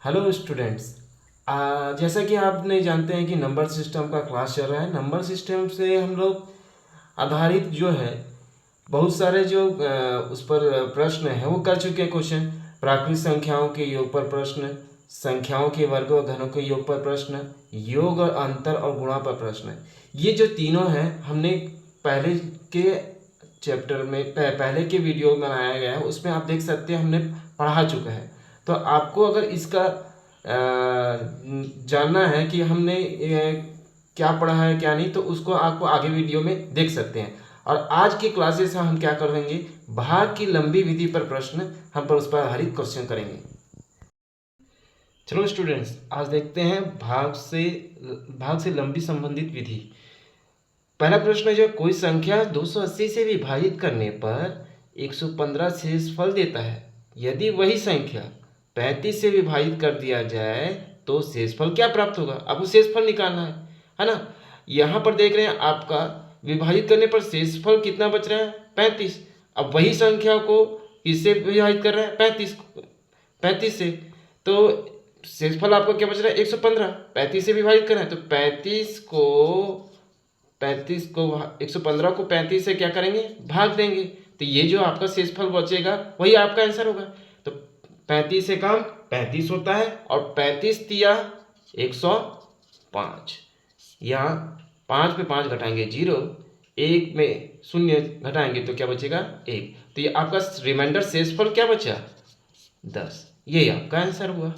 Hello students. जैसा कि आपने जानते हैं कि नंबर सिस्टम का क्लास चल रहा है। नंबर सिस्टम से हम लोग आधारित जो है बहुत सारे जो उस पर प्रश्न हैं वो कर चुके हैं। क्वेश्चन प्राकृतिक संख्याओं के योग पर प्रश्न, संख्याओं के वर्ग और घनों के योग पर प्रश्न, योग और अंतर और गुणा पर प्रश्न। ये जो तीनों हैं हमने पहले के चैप्टर में पहले के वीडियो में बनाया गया है, उसमें आप देख सकते हैं हमने पढ़ा चुका है। तो आपको अगर इसका जानना है कि हमने क्या पढ़ा है क्या नहीं, तो उसको आपको आगे वीडियो में देख सकते हैं। और आज की क्लासेस हम क्या करेंगे, भाग की लंबी विधि पर प्रश्न, हम पर उस पर आधारित क्वेश्चन करेंगे। चलो स्टूडेंट्स, आज देखते हैं भाग से लंबी संबंधित विधि। पहला प्रश्न है, जो कोई संख्या 280 से विभाजित करने पर 115 शेषफल देता है, यदि वही संख्या 35 से विभाजित कर दिया जाए तो शेषफल क्या प्राप्त होगा। आपको शेषफल निकालना है ना। यहाँ पर देख रहे हैं आपका विभाजित करने पर शेषफल कितना बच रहा है, 35। अब वही संख्या को किससे विभाजित कर रहे हैं, 35 से। तो शेषफल आपका क्या बच रहा है, 115। 35 से विभाजित कर रहे हैं तो 115 को 35 से क्या करेंगे, भाग देंगे। तो ये जो आपका शेषफल बचेगा वही आपका आंसर होगा। तो 35 से कम 35 होता है और 35 तिया 105। यहाँ 5 पे 5 घटाएंगे 0, 1 में 0 घटाएंगे तो क्या बचेगा 1। तो ये आपका रिमाइंडर शेषफल क्या बचा, 10। ये आपका आंसर हुआ।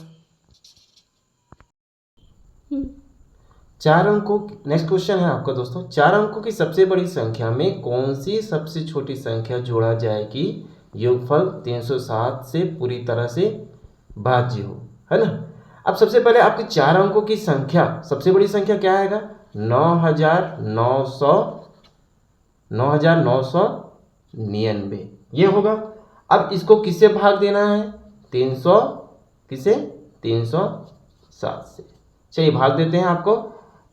4 अंकों, नेक्स्ट क्वेश्चन है आपका दोस्तों, 4 अंकों की सबसे बड़ी संख्या में कौन सी सबसे छोटी संख्या जोड़ा जाए कि योगफल 307 से पूरी तरह से भाज्य हो, है ना। अब सबसे पहले आपके 4 अंकों की संख्या, सबसे बड़ी संख्या क्या आएगा, 9999 ये होगा। अब इसको किससे भाग देना है, 300 किसे 307 से। चलिए भाग देते हैं आपको।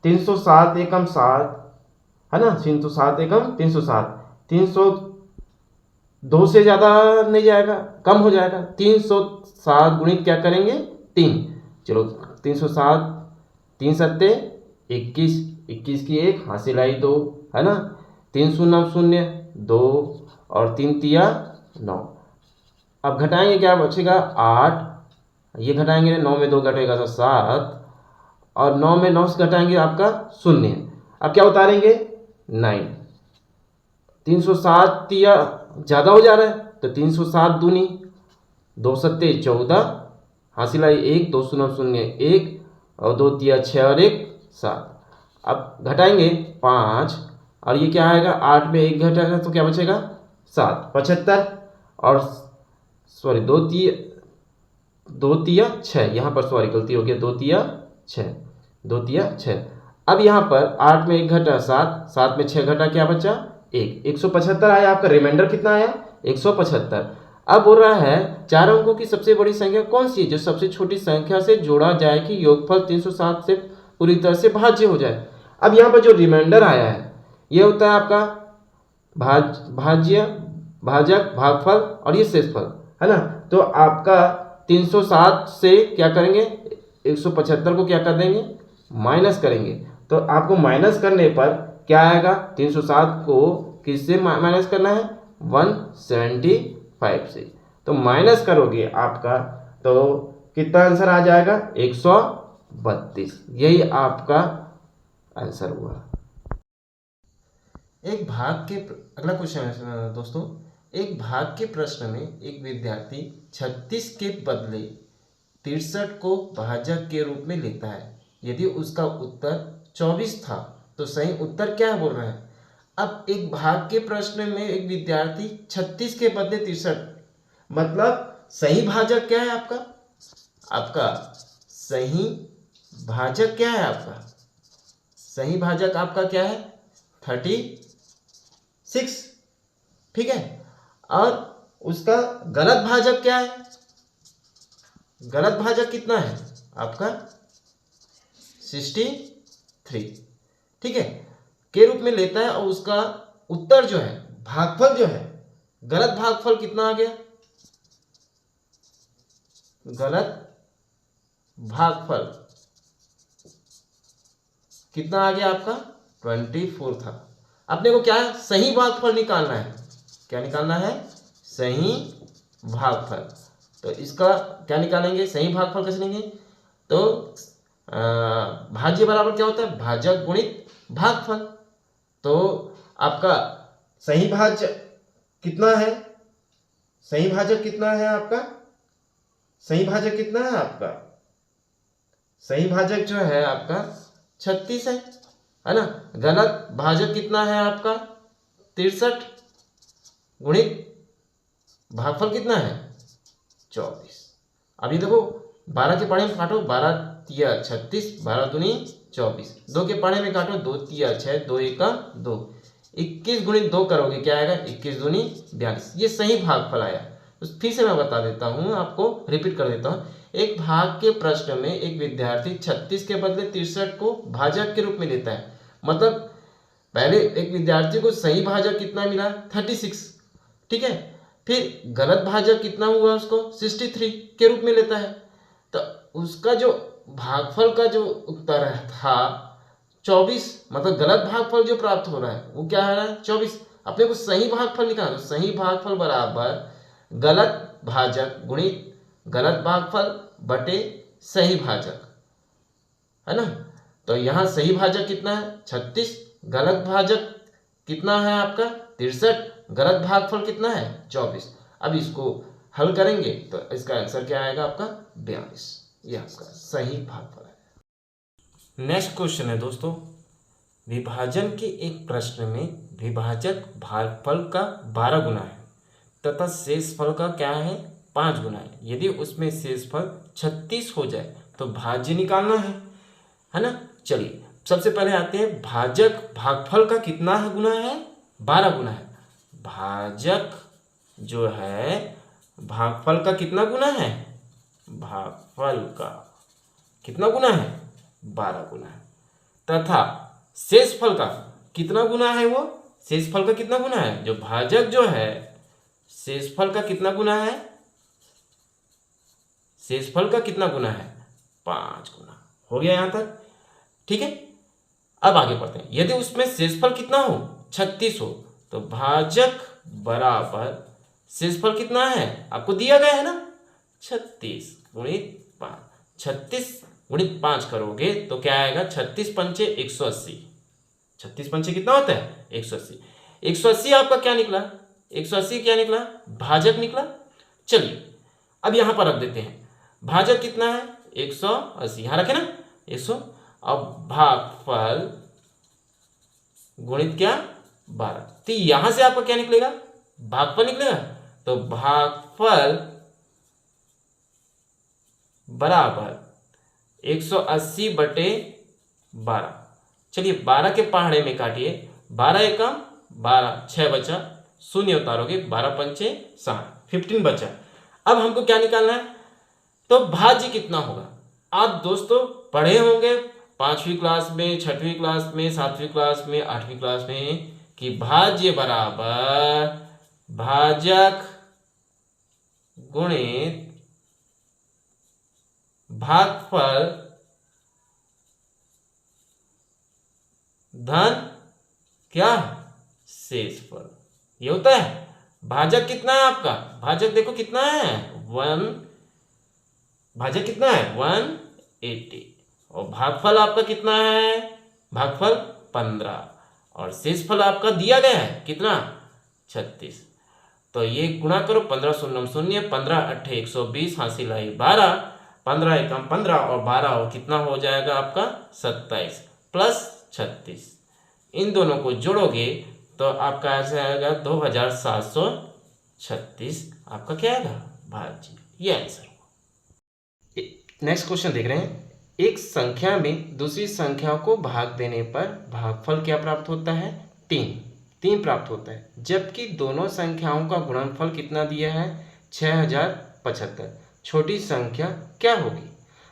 307 एकम 7, है ना। 307 एकम 307, 302 से ज़्यादा नहीं जाएगा, कम हो जाएगा। 307 गुणित क्या करेंगे, 3। चलो 307, 3 सत्ते 21, 21 की 1 हासिल आई 2, है ना। 3 शून्य 0 2 और 3 तिया 9। अब घटाएंगे क्या बचेगा 8, ये घटाएंगे 9 में 2 घटेगा तो 7, और 9 में 9 से घटाएंगे आपका 0। अब क्या उतारेंगे 9। 307 तिया ज़्यादा हो जा रहा है तो 307 दूनी 2 सत्ते 14, हासिल आई 1, 2 शून्य 0 1 और 2 तिया 6 और 1 7। अब घटाएंगे 5 और ये क्या आएगा, 8 में 1 घटाएगा तो क्या बचेगा 7, 75 और सॉरी 2 तिया 6, यहाँ पर सॉरी गलती हो गया, 2 तिया 6, 2 तिया 6। अब यहाँ पर 8 में 1 घटा 7, 7 में 6 घटा क्या बचा 1, 175 आया आपका। रिमाइंडर कितना आया 175। अब बोल रहा है 4 अंकों की सबसे बड़ी संख्या कौन सी है जो सबसे छोटी संख्या से जोड़ा जाए कि योगफल 307 से पूरी तरह से भाज्य हो जाए। अब यहाँ पर जो रिमाइंडर आया है ये होता है आपका भाज्य, भाजक, भागफल और ये शेषफल, है ना। तो आपका 307 से क्या करेंगे, 175 को क्या कर देंगे, माइनस करेंगे। तो आपको माइनस करने पर क्या आएगा, 307 को किससे माइनस करना है, 175 से। तो माइनस करोगे आपका तो कितना आंसर आ जाएगा, 132। यही आपका आंसर हुआ। एक भाग के अगला क्वेश्चन है दोस्तों, एक भाग के प्रश्न में एक विद्यार्थी 36 के बदले 63 को भाजक के रूप में लेता है। यदि उसका उत्तर 24 था तो सही उत्तर क्या बोल रहा है। अब एक भाग के प्रश्न में एक विद्यार्थी 36 के बदले 63, मतलब सही भाजक क्या है आपका, आपका सही भाजक क्या है, आपका सही भाजक आपका क्या है 36, ठीक है। और उसका गलत भाजक क्या है, गलत भाजक कितना है आपका 63, ठीक है, के रूप में लेता है। और उसका उत्तर जो है, भागफल जो है, गलत भागफल कितना आ गया, गलत भागफल कितना आ गया आपका 24 था। अपने को क्या है, सही भागफल निकालना है। क्या निकालना है, सही भागफल। तो इसका क्या निकालेंगे, सही भागफल कैसे लेंगे, तो भाज्य बराबर क्या होता है, भाजक गुणित भागफल। तो आपका सही भाज्य कितना है, सही भाजक कितना है आपका, सही भाजक कितना है आपका, सही भाजक जो है आपका 36 है ना। गलत भाजक कितना है आपका 63 गुणित भागफल कितना है 24। अभी देखो 12 के पाढ़े में काटो, 12 तिया 36, 12 दूनी 24, 2 के पाढ़े में काटो, 2 तिया 6, 2 एका 2, 21 गुणित 2 करोगे क्या आएगा 21 दूनी 42। ये सही भागफल आया। तो फिर से मैं बता देता हूँ, आपको रिपीट कर देता हूँ। एक भाग के प्रश्न में एक विद्यार्थी 36 के बदले 63 को भाजक के रूप में लेता है। मतलब पहले एक विद्यार्थी को सही भाजक कितना मिला 36, ठीक है, फिर गलत भाजक कितना हुआ उसको 63 के रूप में लेता है। तो उसका जो भागफल का जो उत्तर था 24, मतलब गलत भागफल जो प्राप्त हो रहा है वो क्या है 24। अपने को सही भागफल निकालना, सही भागफल बराबर गलत भाजक गुणित गलत भागफल बटे सही भाजक, है ना। तो यहाँ सही भाजक कितना है 36, गलत भाजक कितना है आपका 63, गलत भागफल कितना है 24। अब इसको हल करेंगे तो इसका आंसर क्या आएगा आपका 42। ये आपका सही भागफल है। नेक्स्ट क्वेश्चन है दोस्तों, विभाजन के एक प्रश्न में विभाजक भागफल का 12 गुना है तथा शेषफल का क्या है 5 गुना है। यदि उसमें शेषफल 36 हो जाए तो भाज्य निकालना है ना। चलिए सबसे पहले आते हैं, भाजक भागफल का कितना है गुना है 12 गुना है। भाजक जो है भागफल का कितना गुना है, भागफल का कितना गुना है 12 गुना है, तथा शेषफल का कितना गुना है, वो शेषफल का कितना गुना है, जो भाजक जो है शेषफल का कितना गुना है, शेषफल का कितना गुना है 5 गुना। हो गया यहां तक, ठीक है। अब आगे बढ़ते हैं, यदि उसमें शेषफल कितना हो 36 हो तो भाजक बराबर शेषफल कितना है आपको दिया गया है ना 36 गुणित 5, 36 गुणित 5 करोगे तो क्या आएगा 36 पंचे 180, 36 पंचे कितना होता है 180। 180 आपका क्या निकला, 180 क्या निकला भाजक निकला। चलिए अब यहां पर रख देते हैं, भाजक कितना है 180, यहां रखे ना 100। अब भागफल गुणित क्या 12, तो यहां से आपका क्या निकलेगा भागफल निकलेगा। तो भागफल बराबर 180 बटे 12। चलिए 12 के पहाड़े में काटिए, 12 एकम 12, 6 बचा, शून्य उतारोगे 12 पंचे 60, 15 बचा। अब हमको क्या निकालना है, तो भाज्य कितना होगा। आप दोस्तों पढ़े होंगे 5वीं क्लास में, 6वीं क्लास में, 7वीं क्लास में, 8वीं क्लास में कि भाज्य बराबर भाजक गुणित भागफल धन क्या शेषफल, ये होता है। भाजक कितना है आपका, भाजक देखो कितना है 1, भाजक कितना है 180, और भागफल आपका कितना है, भागफल 15, और शेषफल आपका दिया गया है कितना 36। तो ये गुणा करो, 15 शून्य शून्य, 15 अट्ठे 120, हासिल आई 12, 15 एकम 15 और 12 और कितना हो जाएगा आपका 27 प्लस 36। इन दोनों को जोड़ोगे तो आपका ऐसे आएगा 2736 आपका क्या आएगा भाज्य, ये आंसर होगा। नेक्स्ट क्वेश्चन देख रहे हैं, एक संख्या में दूसरी संख्या को भाग देने पर भागफल क्या प्राप्त होता है 3 प्राप्त होता है, जबकि दोनों संख्याओं का गुणनफल कितना दिया है 6075। छोटी संख्या क्या होगी।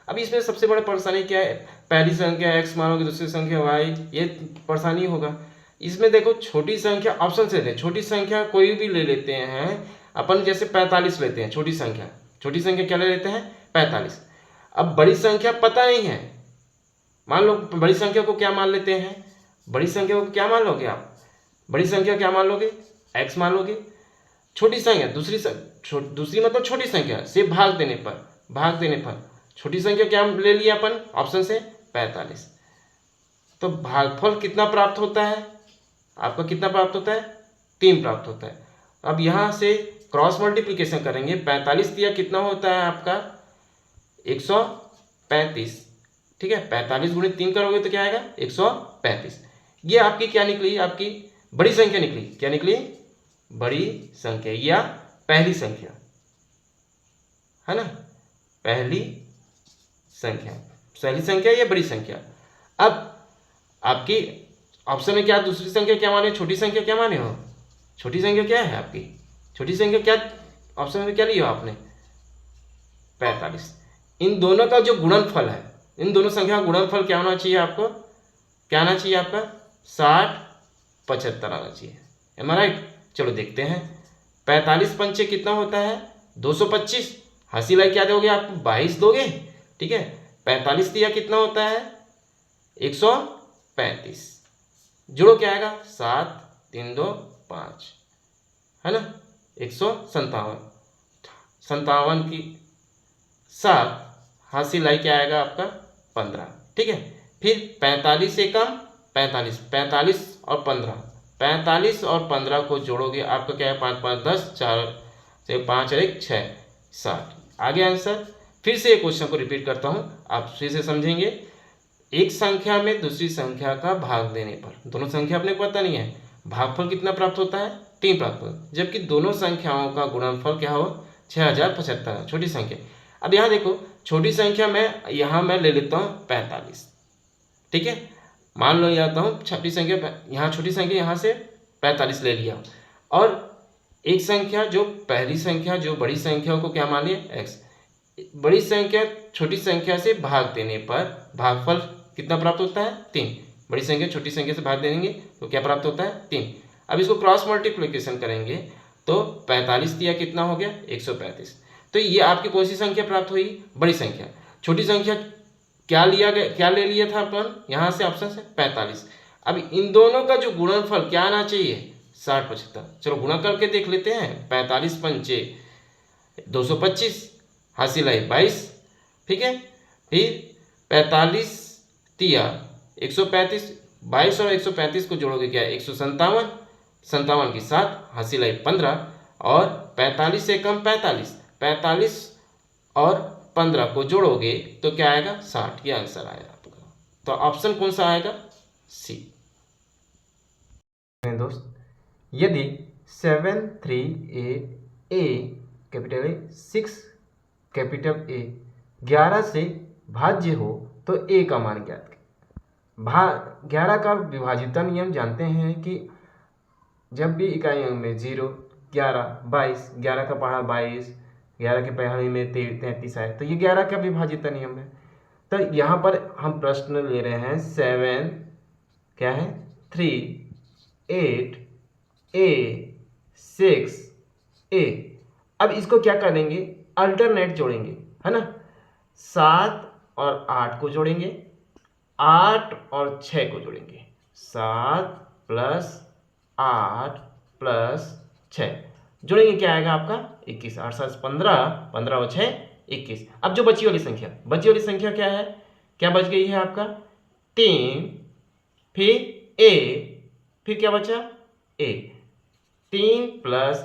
अब इसमें सबसे बड़ा परेशानी क्या है, पहली संख्या x मानोगे, दूसरी संख्या y, ये परेशानी होगा। इसमें देखो छोटी संख्या ऑप्शन से लेते हैं, छोटी संख्या कोई भी ले लेते हैं अपन, जैसे 45 लेते हैं छोटी संख्या क्या ले लेते हैं 45। अब बड़ी संख्या पता नहीं है, मान लो बड़ी संख्या को क्या मान लेते हैं, बड़ी संख्या को क्या मान लोगे आप, बड़ी संख्या क्या मान लोगे, x मान लोगे। छोटी संख्या दूसरी मतलब छोटी संख्या से भाग देने पर छोटी संख्या क्या ले लिया अपन ऑप्शन से 45। तो भागफल कितना प्राप्त होता है आपका, कितना प्राप्त होता है, 3 प्राप्त होता है। अब यहाँ से क्रॉस मल्टीप्लिकेशन करेंगे, 45 दिया कितना होता है आपका 135, ठीक है। 45 गुणित 3 करोगे तो क्या आएगा 135। ये आपकी क्या निकली, आपकी बड़ी संख्या निकली, क्या निकली, बड़ी संख्या या पहली संख्या, है ना, पहली संख्या या बड़ी संख्या। अब आपकी ऑप्शन में क्या दूसरी संख्या क्या माने, छोटी संख्या क्या माने हो, छोटी संख्या क्या है आपकी, छोटी संख्या क्या ऑप्शन में क्या लिया हो आपने 45। इन दोनों का जो गुणनफल है, इन दोनों संख्या का गुणनफल क्या होना चाहिए आपको, क्या आना चाहिए आपका 60-75 आना चाहिए, एम आई राइट। चलो देखते हैं, 45 पंचे कितना होता है 225, हंसी लाई क्या दोगे आप 22 दोगे, ठीक है। 45 दिया कितना होता है 135, जोड़ो क्या आएगा 7 3 2 5, है ना, 157 की 7 हासिल लाई क्या आएगा आपका 15, ठीक है। फिर 45 से कम 45 और 15 को जोड़ोगे आपका क्या है 5 5 10, 4 से 5 और 1 6 7, आगे आंसर। फिर से एक क्वेश्चन को रिपीट करता हूँ, आप फिर से समझेंगे। एक संख्या में दूसरी संख्या का भाग देने पर, दोनों संख्या अपने को पता नहीं है, भागफल कितना प्राप्त होता है 3 प्राप्त होता है, जबकि दोनों संख्याओं का गुणनफल क्या हो 6075, छोटी संख्या। अब यहाँ देखो, छोटी संख्या में यहाँ मैं ले लेता हूँ 45, ठीक है, मान लो जाता हूँ छोटी संख्या, यहाँ छोटी संख्या यहाँ से 45 ले लिया, और एक संख्या जो पहली संख्या जो बड़ी संख्या को क्या मानिए x, बड़ी संख्या छोटी संख्या से भाग देने पर भागफल कितना प्राप्त होता है 3, बड़ी संख्या छोटी संख्या से भाग देंगे तो क्या प्राप्त होता है 3। अब इसको क्रॉस मल्टीप्लिकेशन करेंगे तो 45 दिया कितना हो गया 135, तो ये आपकी कौन सी संख्या प्राप्त हुई, बड़ी संख्या। छोटी संख्या क्या लिया गया, क्या ले लिया था अपन यहाँ से ऑप्शन से 45। अब इन दोनों का जो गुणनफल क्या आना चाहिए 60-75, चलो गुणा करके देख लेते हैं। 45 पंचे 225, हासिल आई 22, ठीक है। फिर 45 तिया 135, 22 और 135 को जोड़ोगे क्या 157, 57 की 7, हासिल आई 15, और 45 से कम 45 और 15 को जोड़ोगे तो क्या आएगा 60, ये आंसर आएगा आपका। तो ऑप्शन कौन सा आएगा सी। दोस्त, यदि 7 3 8 a capital A 6 capital A 11 से भाज्य हो तो a का मान ज्ञात करें। 11 का विभाजिता नियम जानते हैं कि जब भी इकाई अंक में 0 11 22, 11 का पहाड़ा 22, 11 के पहाड़ी में 33 आए तो ये 11 का विभाजिता नियम है। तो यहाँ पर हम प्रश्न ले रहे हैं 7 क्या है 3 8 a 6 a। अब इसको क्या करेंगे अल्टरनेट जोड़ेंगे, है ना, 7 और 8 को जोड़ेंगे, 8 और 6 को जोड़ेंगे, 7 प्लस 8 प्लस 6 जोड़ेंगे क्या आएगा आपका 21, 8 7 15, 15 और 6 21। अब जो बची वाली संख्या क्या है, क्या बच गई है आपका 3, फिर a, फिर क्या बचा a, 3 प्लस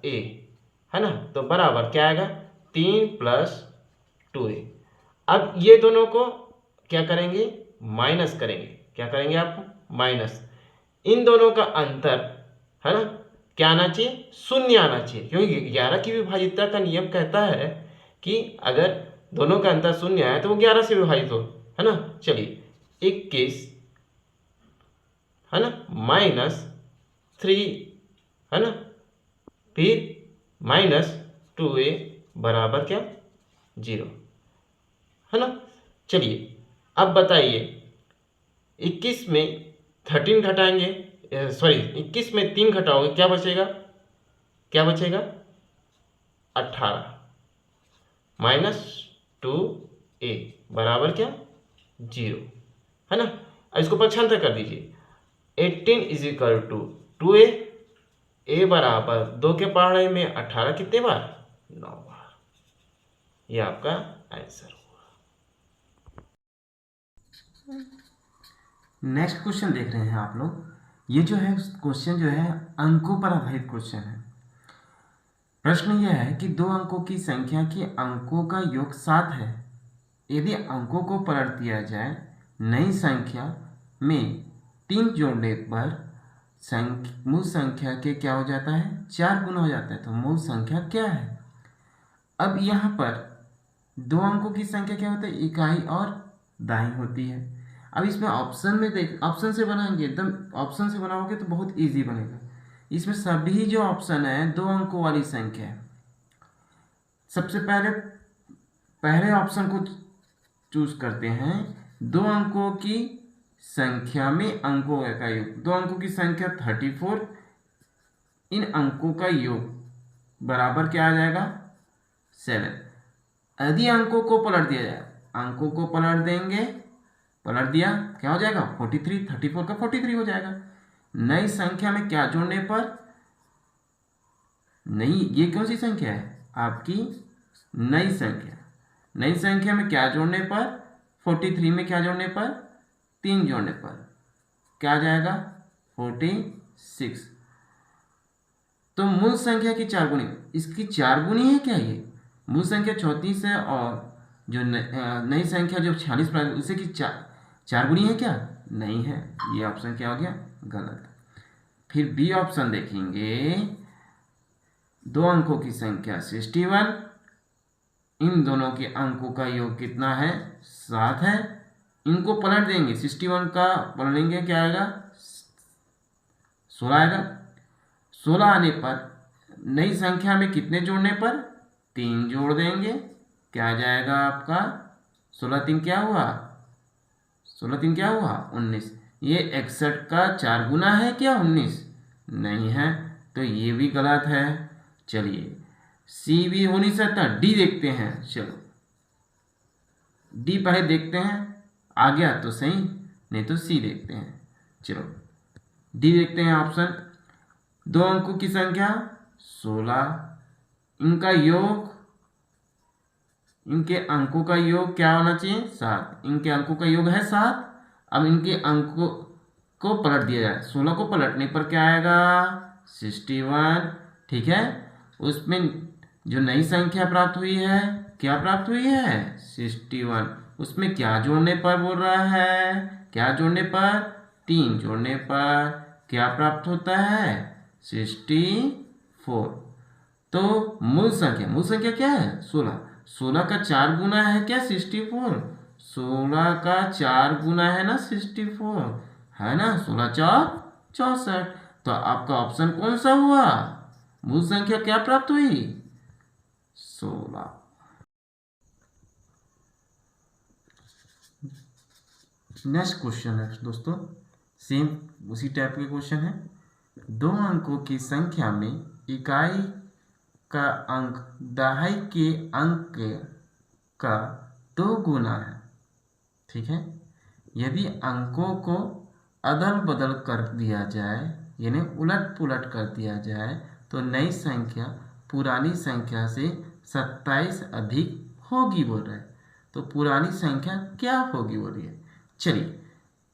a, है ना, तो बराबर क्या आएगा 3 प्लस 2a। अब ये दोनों को क्या करेंगे माइनस करेंगे, क्या करेंगे आप माइनस, इन दोनों का अंतर, है ना, क्या आना चाहिए 0 आना चाहिए, क्योंकि 11 की विभाजितता का नियम कहता है कि अगर दोनों का अंतर 0 आए तो वो 11 से विभाजित हो, है ना। चलिए 21, है ना, -3, है ना, फिर -2a बराबर क्या 0, है ना। चलिए अब बताइए 21 में 13 घटाएंगे, सॉरी 21 में 3 घटाओगे क्या बचेगा 18, 2a बराबर क्या 0, है ना। अब इसको पक्षांतर कर दीजिए। 18 is equal to 2a, a बराबर 2 के पढ़ाई में 18 कितने बार 9 बार। ये आपका आंसर हुआ। नेक्स्ट क्वेश्चन देख रहे हैं आप लोग। ये जो है क्वेश्चन जो है अंकों पर आधारित क्वेश्चन है। प्रश्न यह है कि दो अंकों की संख्या के अंकों का योग 7 है। यदि अंकों को पलट दिया जाए, नई संख्या में 3 जोड़ने पर मूल संख्या के क्या हो जाता है 4 गुना हो जाता है। तो मूल संख्या क्या है। अब यहाँ पर दो अंकों की संख्या क्या होता है इकाई और दाई होती है। अब इसमें ऑप्शन में देख, ऑप्शन से बनाएंगे, एकदम ऑप्शन से बनाओगे तो बहुत इजी बनेगा। इसमें सभी जो ऑप्शन है दो अंकों वाली संख्या है। सबसे पहले ऑप्शन को चूज करते हैं। दो अंकों की संख्या में अंकों का योग, दो अंकों की संख्या 34, इन अंकों का योग बराबर क्या आ जाएगा 7। यदि अंकों को पलट दिया जाए, अंकों को पलट देंगे, पलट दिया क्या हो जाएगा 43, 34 का 43 हो जाएगा। नई संख्या में क्या जोड़ने पर, नई ये कौन सी संख्या है आपकी नई संख्या, नई संख्या में क्या जोड़ने पर 43 में क्या जोड़ने पर 3 जोड़ने पर क्या आ जाएगा 46। तो मूल संख्या की 4 गुनी, इसकी 4 गुनी है क्या ये मूल संख्या 34 है और जो नई संख्या जो 46 उसे की 4 गुनी है क्या नहीं है। ये ऑप्शन क्या हो गया गलत। फिर बी ऑप्शन देखेंगे। दो अंकों की संख्या 61, इन दोनों के अंकों का योग कितना है 7 है। इनको पलट देंगे, 61 का पलटेंगे क्या आएगा 16 आएगा। 16 आने पर नई संख्या में कितने जोड़ने पर 3 जोड़ देंगे, क्या आ जाएगा आपका 16 3 क्या हुआ 16 3 क्या हुआ 19। ये 61 का 4 गुना है क्या 19 नहीं है, तो ये भी गलत है। चलिए सी भी हो नहीं सकता, डी देखते हैं। चलो डी पहले देखते हैं, आ गया तो सही, नहीं तो सी देखते हैं। चलो डी देखते हैं ऑप्शन। दो अंकों की संख्या 16, इनका योग, इनके अंकों का योग क्या होना चाहिए 7, इनके अंकों का योग है 7। अब इनके अंकों को पलट दिया जाए, 16 को पलटने पर क्या आएगा 61, ठीक है। उसमें जो नई संख्या प्राप्त हुई है क्या प्राप्त हुई है 61, उसमें क्या जोड़ने पर बोल रहा है, क्या जोड़ने पर 3 जोड़ने पर क्या प्राप्त होता है 64। तो मूल संख्या क्या है 16, 16 का 4 गुना है क्या 64, 16 का 4 गुना है ना 64, है ना 16 4 64। तो आपका ऑप्शन कौन सा हुआ, मूल संख्या क्या प्राप्त हुई 16। नेक्स्ट क्वेश्चन है दोस्तों, सेम उसी टाइप के क्वेश्चन है। दो अंकों की संख्या में इकाई का अंक दहाई के अंक का 2 गुना है, ठीक है। यदि अंकों को अदल बदल कर दिया जाए, यानी उलट पुलट कर दिया जाए, तो नई संख्या पुरानी संख्या से 27 अधिक होगी बोल रहे हैं। तो पुरानी संख्या क्या होगी बोल रही है। चलिए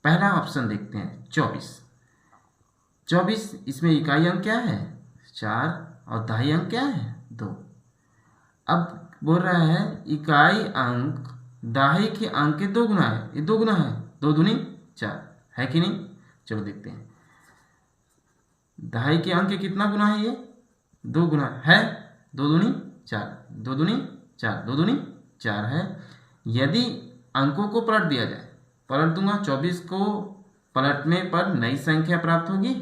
पहला ऑप्शन देखते हैं 24। 24 इसमें इकाई अंक क्या है 4 और दहाई अंक क्या है 2। अब बोल रहा है इकाई अंक दहाई के अंक के 2 गुना है, ये 2 गुना है, 2 दूनी 4 है कि नहीं। चलो देखते हैं दहाई के अंक के कितना गुना है, ये 2 गुना है, 2 दूनी 4, 2 दूनी 4, 2 दूनी 4 है। यदि अंकों को पलट दिया जाए, पलट दूंगा 24 को पलटने पर नई संख्या प्राप्त होगी,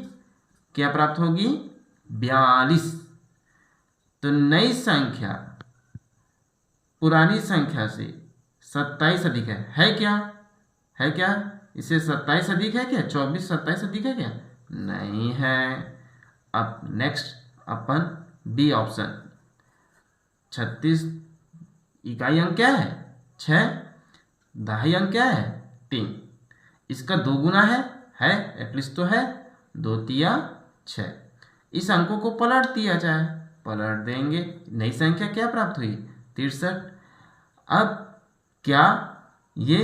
क्या प्राप्त होगी 42। तो नई संख्या पुरानी संख्या से 27 अधिक है क्या, है क्या, इससे 27 अधिक है क्या 24 27 अधिक है क्या नहीं है। अब नेक्स्ट अपन बी ऑप्शन 36 इकाई अंक क्या है 6, दहाई अंक क्या है 3, इसका 2 गुना है एटलीस्ट तो है, 2 तिया 6। इस अंकों को पलट दिया जाए, पलट देंगे, नई संख्या क्या प्राप्त हुई 63। अब क्या ये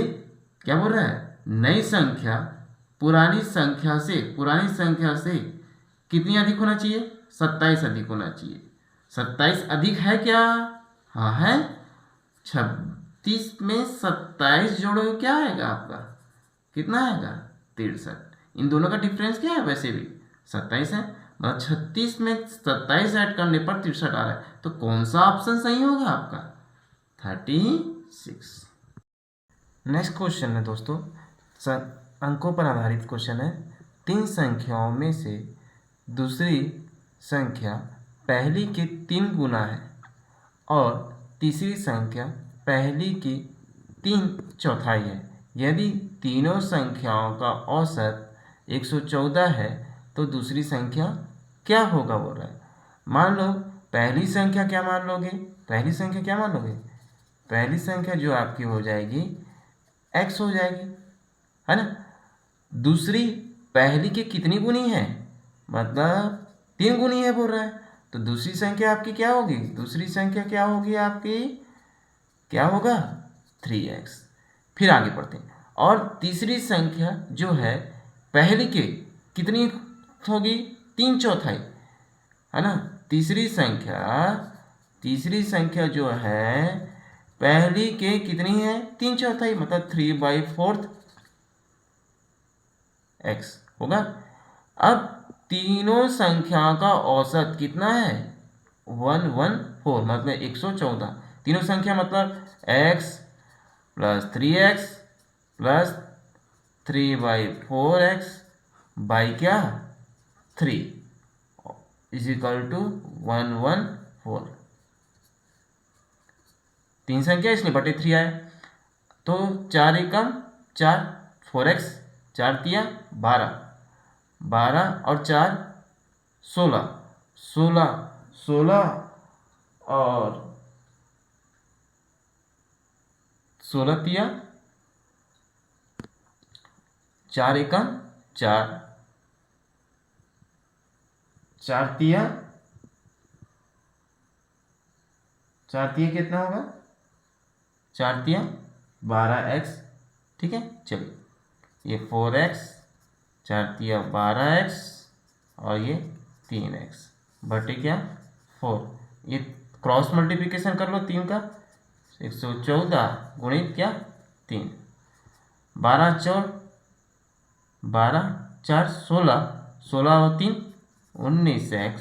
क्या बोल रहा है, नई संख्या पुरानी संख्या से कितनी अधिक होना चाहिए, 27 अधिक होना चाहिए। 27 अधिक है क्या, हाँ है। 36 में 27 जोड़ो क्या आएगा आपका, कितना आएगा 63। इन दोनों का डिफरेंस क्या है, वैसे भी 27 है, मतलब 36 में 27 ऐड करने पर 63 आ रहा है। तो कौन सा ऑप्शन सही होगा आपका 36। नेक्स्ट क्वेश्चन है दोस्तों, अंकों पर आधारित क्वेश्चन है। 3 संख्याओं में से दूसरी संख्या पहली के 3 गुना है और तीसरी संख्या पहली की 3 चौथाई है। यदि तीनों संख्याओं का औसत 114 है तो दूसरी संख्या क्या होगा बोल रहा है। मान लो पहली संख्या क्या मान लोगे, पहली संख्या जो आपकी हो जाएगी x हो जाएगी, है ना। दूसरी पहली के कितनी गुनी है, मतलब 3 गुनी है बोल रहा है, तो दूसरी संख्या आपकी क्या होगी, दूसरी संख्या क्या होगी आपकी, क्या होगा 3x। फिर आगे बढ़ते हैं, और तीसरी संख्या जो है पहली के कितनी होगी 3 चौथाई, है ना। तीसरी संख्या जो है पहली के कितनी है 3 चौथाई, मतलब 3/4 x होगा। अब तीनों संख्या का औसत कितना है 114, मतलब 114। तीनों संख्या मतलब x plus 3x plus 3/4x by क्या 3 इज इक्वल टू 114। 3 संख्या इसलिए बटे 3 आए, तो 4 एकम 4, 4x, 4 तिया 12, 12 और 4 16, 16 और 16 तिया 4 एकम 4, 4 तिया कितना होगा 4 तिया 12x, ठीक है। चलिए ये 4x, 4 तिया 12x और ये 3x बटे क्या 4। ये क्रॉस मल्टीप्लिकेशन कर लो 3 का, 114 गुणित क्या 3, 12 4 16, 16 और 3 19x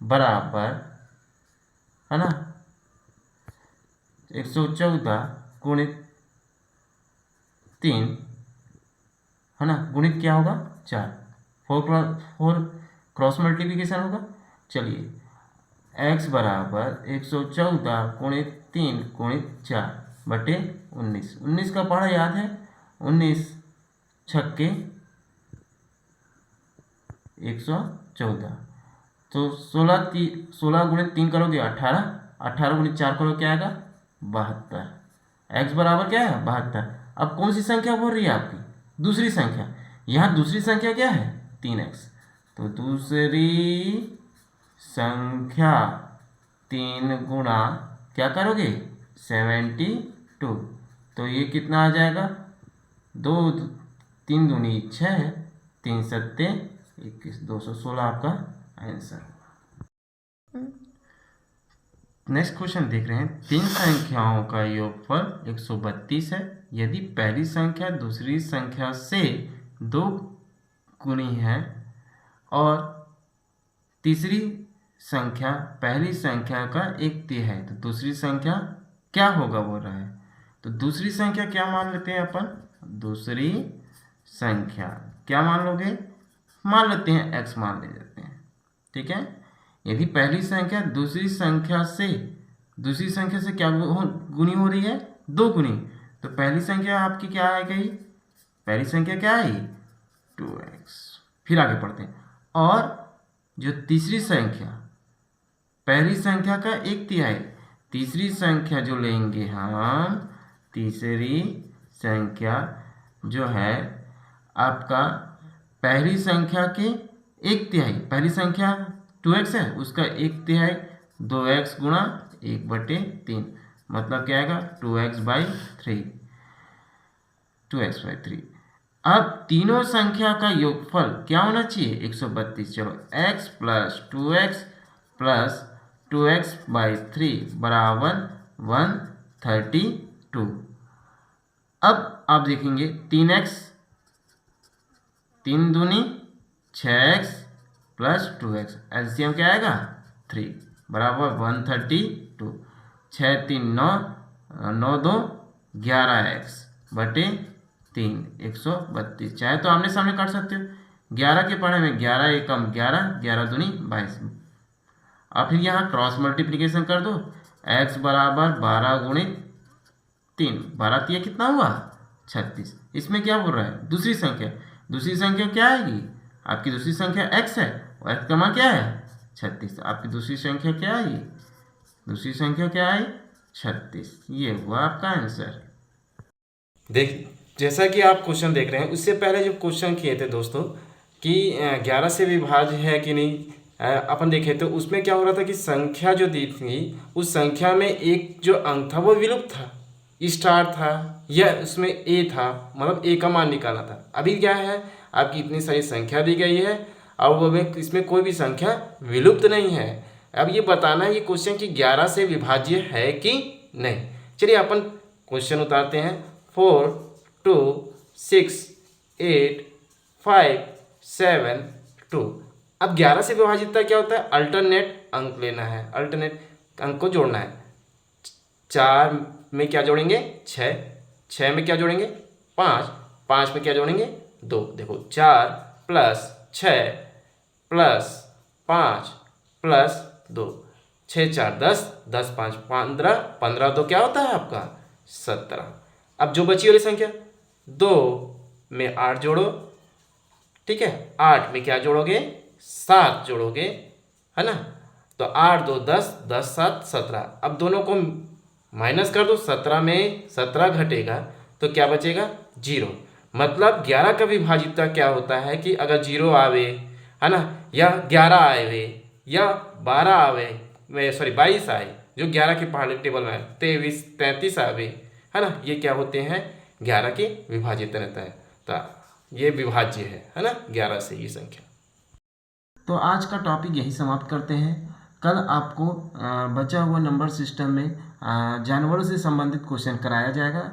बराबर, है ना, 114 गुणित 3, है ना, गुणित क्या होगा 4, 4 क्रॉस मल्टीप्लिकेशन होगा। चलिए x बराबर 114 गुणित 3 गुणित 4 बटे 19, 19 का पढ़ा याद है, 19 छक्के 114, तो 16 गुणित 3 करोगे 18, 18 गुणित 4 करोगे क्या आएगा 72। x बराबर क्या है 72। अब कौन सी संख्या बोल रही है आपकी, दूसरी संख्या, यहाँ दूसरी संख्या क्या है 3x, तो दूसरी संख्या 3 गुणा क्या करोगे 72, तो ये कितना आ जाएगा 2 3 दूनी 6, 3 सत्ते 21, 216 आपका आंसर। नेक्स्ट क्वेश्चन देख रहे हैं, 3 संख्याओं का योगफल 132 है। यदि पहली संख्या दूसरी संख्या से 2 गुनी है और तीसरी संख्या पहली संख्या का 1/3 है, तो दूसरी संख्या क्या होगा बोल रहा है। तो दूसरी संख्या क्या मान लेते हैं अपन, दूसरी संख्या क्या मान लोगे, मान लेते हैं x मान ले जाते हैं, ठीक है। यदि पहली संख्या दूसरी संख्या से क्या गुनी हो रही है 2 गुनी, तो पहली संख्या आपकी क्या आ गई, पहली संख्या क्या आई 2x। फिर आगे पढ़ते हैं, और जो तीसरी संख्या पहली संख्या का 1/3, तीसरी संख्या जो लेंगे हम, तीसरी संख्या जो है आपका पहली संख्या के 1/3, पहली संख्या 2x है, उसका 1/3 2x गुणा 1/3, मतलब क्या आएगा 2x/3, 2x/3। अब तीनों संख्या का योगफल क्या होना चाहिए, 132। चलो x plus 2x plus 2x/3 बराबर 132। अब आप देखेंगे 3x, 3 दूनी 6x प्लस 2x, एलसीएम क्या आएगा 3 बराबर 132। 6 3 9, 9 2 11x बटे 3, 132। चाहे तो आमने सामने काट सकते हो, 11 के पढ़े में 11 एकम 11, 11 दूनी 22। और फिर यहाँ क्रॉस मल्टीप्लिकेशन कर दो, x बराबर 12 गुणित 3, 12 3 कितना हुआ 36। इसमें क्या बोल रहा है, दूसरी संख्या क्या आएगी आपकी, दूसरी संख्या x है और x का मान क्या है 36। आपकी दूसरी संख्या क्या आई, दूसरी संख्या क्या आई 36। ये हुआ आपका आंसर। देख, जैसा कि आप क्वेश्चन देख रहे हैं, उससे पहले जो क्वेश्चन किए थे दोस्तों कि 11 से विभाज्य है कि नहीं, अपन देखे तो उसमें क्या हो रहा था कि संख्या जो दी थी उस संख्या में एक जो अंक था वो विलुप्त था, स्टार था या उसमें ए था, मतलब ए का मान निकालना था। अभी क्या है, आपकी इतनी सारी संख्या दी गई है और वो में इसमें कोई भी संख्या विलुप्त नहीं है। अब ये बताना है ये क्वेश्चन कि 11 से विभाज्य है कि नहीं। चलिए अपन क्वेश्चन उतारते हैं। 4 2 6 8 5 7 2। अब 11 से विभाजित क्या होता है, अल्टरनेट अंक लेना है, अल्टरनेट अंक को जोड़ना है। 4 में क्या जोड़ेंगे 6, 6 में क्या जोड़ेंगे 5, 5 में क्या जोड़ेंगे 2। देखो 4 प्लस 6 प्लस 5 प्लस 2, 6 4 10, 10 5 15, 15 2 क्या होता है आपका 17। अब जो बची वाली संख्या 2 में 8 जोड़ो, ठीक है, 8 में क्या जोड़ोगे 7 जोड़ोगे, है ना। तो 8 2 10, 10 7 17। अब दोनों को माइनस कर दो, 17 में 17 घटेगा तो क्या बचेगा 0। मतलब 11 का विभाजित क्या होता है कि अगर 0 आवे, है ना, या 11 आवे या 12 आवे, 22 आए, जो 11 के पहले टेबल में 23 33 आवे, है ना, ये क्या होते हैं 11 के विभाजित रहता है। तो ये विभाज्य है ना 11 से ये संख्या। तो आज का टॉपिक यही समाप्त करते हैं। कल आपको बचा हुआ नंबर सिस्टम में जानवरों से संबंधित क्वेश्चन कराया जाएगा।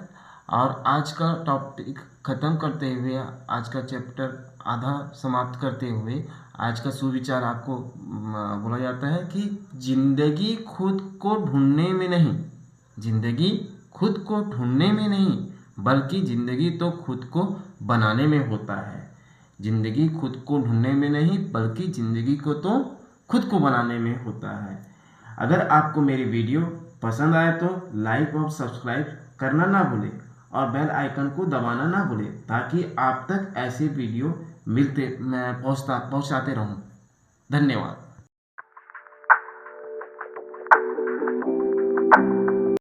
और आज का टॉपिक ख़त्म करते हुए, आज का चैप्टर आधा समाप्त करते हुए, आज का सुविचार आपको बोला जाता है कि जिंदगी खुद को ढूंढने में नहीं, जिंदगी खुद को ढूंढने में नहीं, बल्कि जिंदगी तो खुद को बनाने में होता है। जिंदगी खुद को ढूंढने में नहीं, बल्कि जिंदगी को तो खुद को बनाने में होता है। अगर आपको मेरी वीडियो पसंद आए तो लाइक और सब्सक्राइब करना ना भूलें और बेल आइकन को दबाना ना भूलें, ताकि आप तक ऐसे वीडियो पहुंचाते रहूं। धन्यवाद।